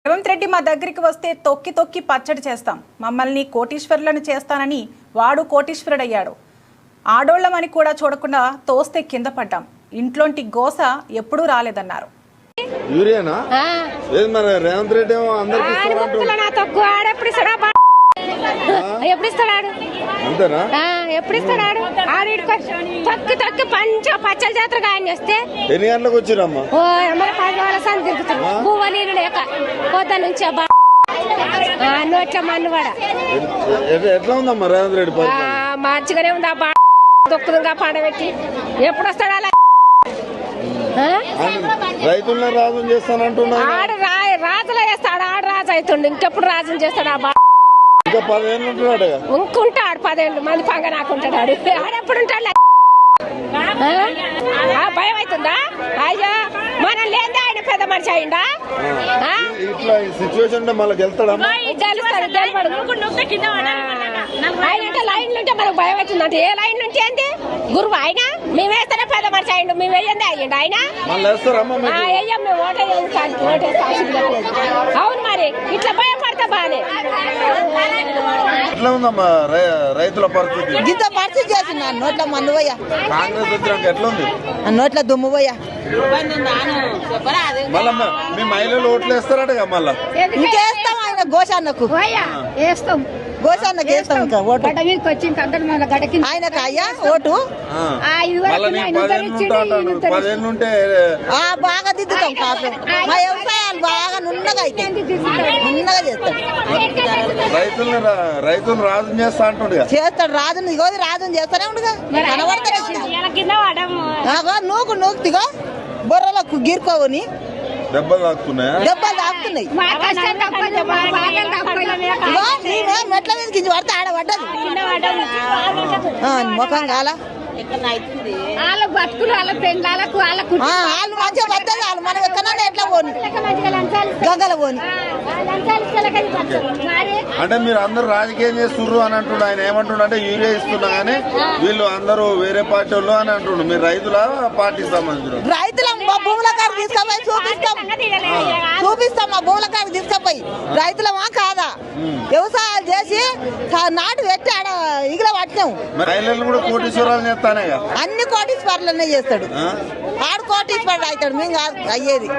రేవంత్ రెడ్డి మా దగ్గరికి వస్తే తొక్కి తొక్కి పచ్చడి చేస్తాం, మమ్మల్ని కోటీశ్వరులను చేస్తానని వాడు కోటీశ్వరుడయ్యాడు. ఆడోళ్ళమని కూడా చూడకుండా తోస్తే కింద పడ్డాం. ఇంట్లోంటి గోస ఎప్పుడూ రాలేదన్నారు. యూరియానా మరి రేవంత్ రెడ్డి ఏమో అందరికి ఎప్పుడు ఇస్తాడు అంతేనా? ఎప్పుడు ఇస్తాడు? తొక్కి తొక్కి పచ్చల జాతర ఆయన చేస్తే ఎన్ని గంటలకు వచ్చిరమ్మా? ఓ అమ్మ 10 వాళ్ళ సంది తిరుగుతాడు. పువ్వు నీళ్ళు లేక పొద్దు నుంచి నోట్ల మన్నువాడ ఎట్లా ఉందమ్మా రేవంత్ రెడ్డి? మంచిగానే ఉంది. ఆ దొక్కుదుగా పండబెట్టి ఎప్పుడు వస్తాడు? అలా రైతులను రాజు చేస్తానంటున్నా. రాజులో చేస్తాడు. ఆడు రాజు అవుతుండు. ఇంకెప్పుడు రాజుని చేస్తాడు? ఆ ఇంకా 10 ఏళ్ళు ఉంటున్నాడు. ఇంకుంటాడు 10 ఏళ్ళు. మంది పంగ నాకుంటాడు. ఆడెప్పుడు ఉంటాడు? భయం అవుతుందా? అయ్యో మనం లేదా ఆయన పెద్ద మనిషి అయిందా? ఇట్లా సిచ్యువేషన్ మళ్ళీ గెలుస్తాడమ్మా? ఆయన లైన్ ఉంటే మనకు భయం అవుతుంది. అంటే ఏ లైన్ నుంచి ఏంటి గురువు ఆయన? మేము వేస్తేనే పెద్ద మనిషి అయ్యిండు. మేము వేయండి అయ్యండి ఆయన. వేయం మేము అవును మరి ఇట్లా భయపడతా బానే. ఎట్లా ఉందమ్మా రైతుల పరిస్థితి? ఇంత పరిస్థితి చేసింది నోట్ల మన్ను పోయా. కాంగ్రెస్ వచ్చినాక ఎట్లా ఉంది? నోట్ల దుమ్ము పోయా. మళ్ళా మీ మహిళలు ఓట్లు వేస్తారట మళ్ళా? ఇంకేస్తాం ఆయన గోషాన్నకు వేస్తాం. గోషాన్నకు వేస్తాం. ఇంకా ఓటు ఆయనకు అయ్యా ఓటు బాగా దిద్దుతాం. కాపు మా వ్యవసాయాలు బాగా నున్నగా అయితే నున్నగా చేస్తాడు. రైతులు రాజు చేస్తా అంటుండే చేస్తాడు. రాజుని ఇగో రాజుని చేస్తానే ఉండగా కనబడతానే నూకు నూకుతిగో బొర్రలకు గిరుకోవని దెబ్బలు తాకుతున్నాయి. మెట్ల మీద కించి పడితే ఆడబడ్డది ముఖం కాల. వాళ్ళ బతుకులు వాళ్ళ పెళ్ళాలకు వాళ్ళు మంచిగా పడ్డది. వాళ్ళు మనం ఎక్కడన్నా ఎట్లా పోని గంగల పోని. అంటే మీరు అందరూ రాజకీయం చేస్తున్నారు అని అంటుండ్రు. ఆయన ఏమంటుండ అంటే యూరియా ఇస్తున్నా కానీ వీళ్ళు అందరూ వేరే పార్టీ వాళ్ళు అని అంటుండ్రు. మీరు రైతుల పార్టీకి సంబంధించిన రైతుల భూముల కాడ తీసుకుపోయి చూపిస్తాం. మా భూముల కాడ తీసుకుపోయి రైతులమా కాదా వ్యవసాయాలు చేసి నాటు పెట్టి ఆడ ఇగిల పట్టినాం. మహిళలు కూడా కోటీశ్వరాలు చేస్తానే. అన్ని కోటీశ్వరులనే చేస్తాడు. ఆడు కోటీశ్వరుడు అవుతాడు. మేము కాదు అయ్యేది.